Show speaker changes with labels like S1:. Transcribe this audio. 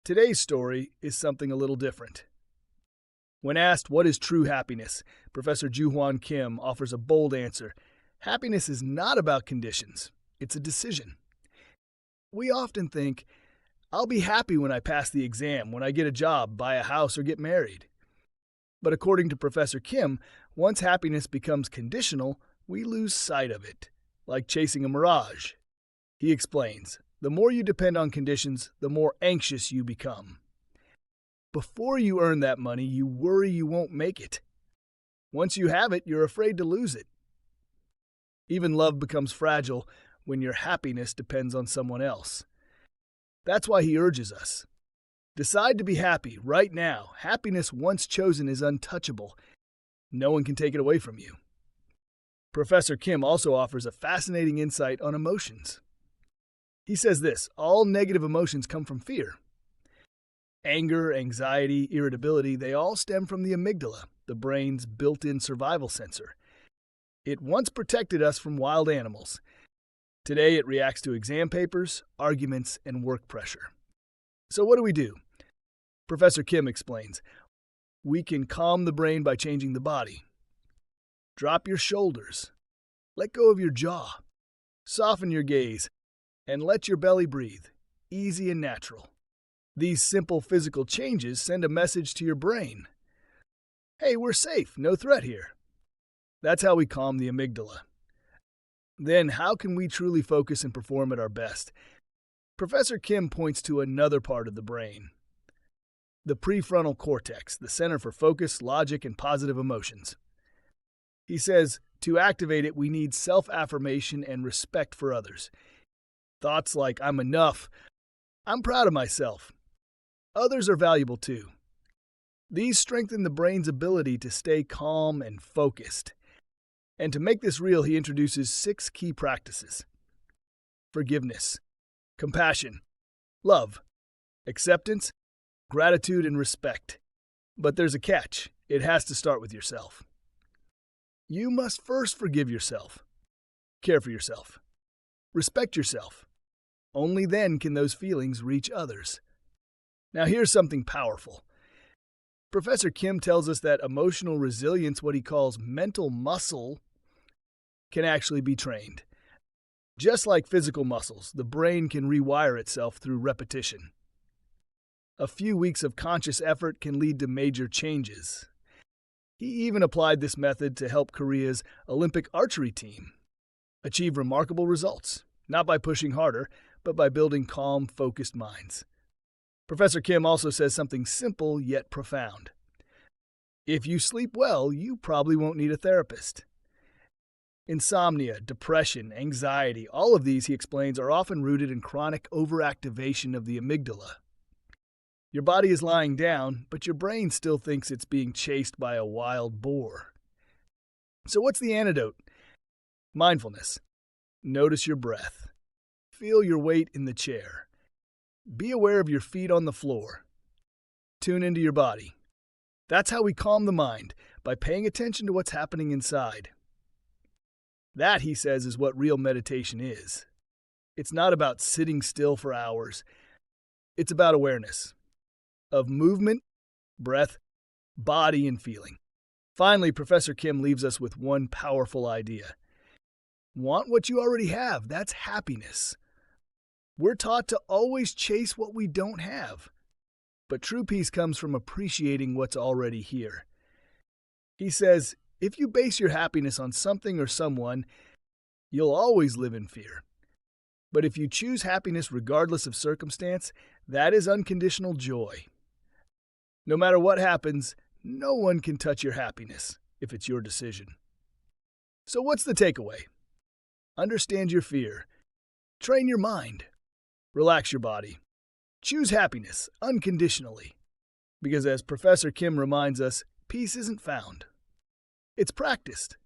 S1: Today's story is something a little different. When asked what is true happiness, Professor Joo-hwan Kim offers a bold answer. Happiness is not about conditions, it's a decision. We often think, I'll be happy when I pass the exam, when I get a job, buy a house, or get married. But according to Professor Kim, once happiness becomes conditional, we lose sight of it, like chasing a mirage. He explains, the more you depend on conditions, the more anxious you become. Before you earn that money, you worry you won't make it. Once you have it, you're afraid to lose it. Even love becomes fragile when your happiness depends on someone else. That's why he urges us. Decide to be happy right now. Happiness once chosen is untouchable. No one can take it away from you. Professor Kim also offers a fascinating insight on emotions. He says this, all negative emotions come from fear. Anger, anxiety, irritability, they all stem from the amygdala, the brain's built-in survival sensor. It once protected us from wild animals. Today it reacts to exam papers, arguments, and work pressure. So what do? Professor Kim explains, we can calm the brain by changing the body. Drop your shoulders. Let go of your jaw. Soften your gaze. And let your belly breathe, easy and natural. These simple physical changes send a message to your brain. Hey, we're safe, no threat here. That's how we calm the amygdala. Then how can we truly focus and perform at our best? Professor Kim points to another part of the brain. The prefrontal cortex, the center for focus, logic, and positive emotions. He says, to activate it, we need self-affirmation and respect for others. Thoughts like, I'm enough, I'm proud of myself. Others are valuable too. These strengthen the brain's ability to stay calm and focused. And to make this real, he introduces 6 key practices. Forgiveness, compassion, love, acceptance, gratitude, and respect. But there's a catch. It has to start with yourself. You must first forgive yourself, care for yourself, respect yourself. Only then can those feelings reach others. Now here's something powerful. Professor Kim tells us that emotional resilience, what he calls mental muscle, can actually be trained. Just like physical muscles, the brain can rewire itself through repetition. A few weeks of conscious effort can lead to major changes. He even applied this method to help Korea's Olympic archery team achieve remarkable results, not by pushing harder, but by building calm, focused minds. Professor Kim also says something simple yet profound. If you sleep well, you probably won't need a therapist. Insomnia, depression, anxiety, all of these, he explains, are often rooted in chronic overactivation of the amygdala. Your body is lying down, but your brain still thinks it's being chased by a wild boar. So what's the antidote? Mindfulness. Notice your breath. Feel your weight in the chair. Be aware of your feet on the floor. Tune into your body. That's how we calm the mind, by paying attention to what's happening inside. That, he says, is what real meditation is. It's not about sitting still for hours. It's about awareness of movement, breath, body, and feeling. Finally, Professor Kim leaves us with one powerful idea. Want what you already have. That's happiness. We're taught to always chase what we don't have. But true peace comes from appreciating what's already here. He says, if you base your happiness on something or someone, you'll always live in fear. But if you choose happiness regardless of circumstance, that is unconditional joy. No matter what happens, no one can touch your happiness if it's your decision. So what's the takeaway? Understand your fear. Train your mind. Relax your body. Choose happiness unconditionally. Because as Professor Kim reminds us, peace isn't found. It's practiced.